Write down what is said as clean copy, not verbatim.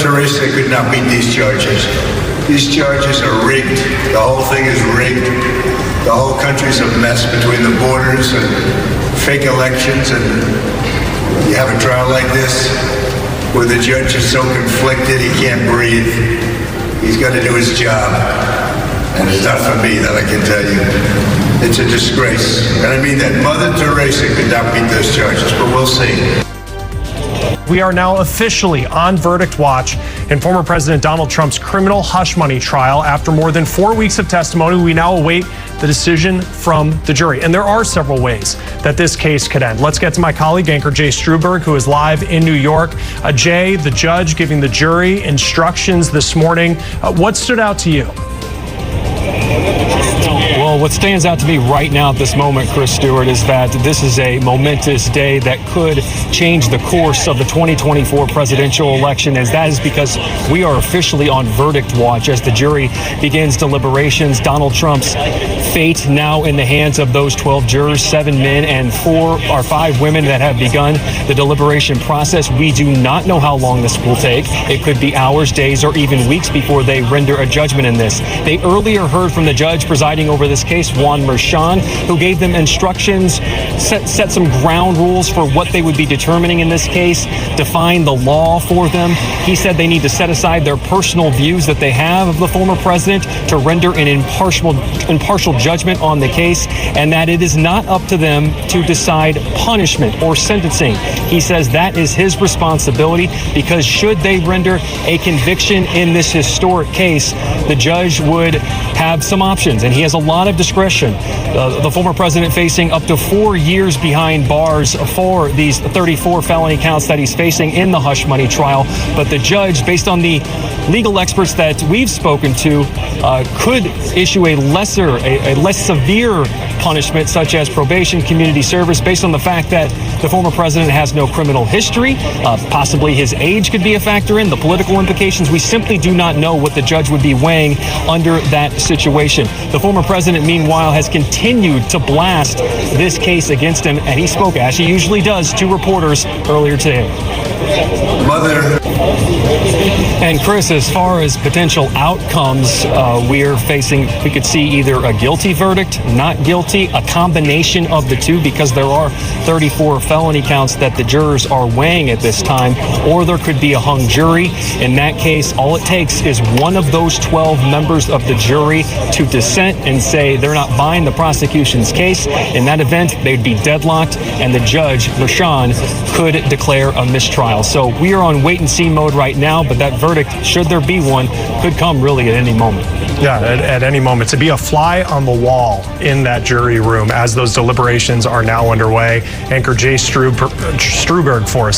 Teresa could not beat these charges. These charges are rigged. The whole thing is rigged. The whole country's a mess between the borders and fake elections, and you have a trial like this where the judge is so conflicted he can't breathe. He's got to do his job. And it's not for me, that I can tell you. It's a disgrace. And I mean that. Mother Teresa could not beat those charges, but we'll see. We are now officially on verdict watch in former President Donald Trump's criminal hush money trial. After more than 4 weeks of testimony, we now await the decision from the jury. And there are several ways that this case could end. Let's get to my colleague, anchor Jay Struberg, who is live in New York. Jay, the judge giving the jury instructions this morning. What stood out to you? Well, what stands out to me right now at this moment, Chris Stewart, is that this is a momentous day that could change the course of the 2024 presidential election, as that is because we are officially on verdict watch as the jury begins deliberations. Donald Trump's fate now in the hands of those 12 jurors, 7 men and 5 women that have begun the deliberation process. We do not know how long this will take. It could be hours, days, or even weeks before they render a judgment in this. They earlier heard from the judge presiding over this case, Juan Merchan, who gave them instructions, set some ground rules for what they would be determining in this case, define the law for them. He said they need to set aside their personal views that they have of the former president to render an impartial judgment on the case, and that it is not up to them to decide punishment or sentencing. He says that is his responsibility, because should they render a conviction in this historic case, the judge would have some options, and he has a lot of discretion. The former president facing up to 4 years behind bars for these 34 felony counts that he's facing in the hush money trial. But the judge, based on the legal experts that we've spoken to, could issue a less severe punishment, such as probation, community service, based on the fact that the former president has no criminal history. Possibly his age could be a factor in the political implications. We simply do not know what the judge would be weighing under that situation. The former president, meanwhile, has continued to blast this case against him, and he spoke, as he usually does, to reporters earlier today. Mother. And Chris, as far as potential outcomes, we could see either a guilty verdict, not guilty, a combination of the two, because there are 34 felony counts that the jurors are weighing at this time, or there could be a hung jury. In that case, all it takes is one of those 12 members of the jury to dissent and say they're not buying the prosecution's case. In that event, they'd be deadlocked, and the judge, Merchan, could declare a mistrial. So we are on wait-and-see mode right now, but that verdict, should there be one, could come really at any moment. Yeah, at any moment. To be a fly on the wall in that jury room as those deliberations are now underway. Anchor Jay Struberg for,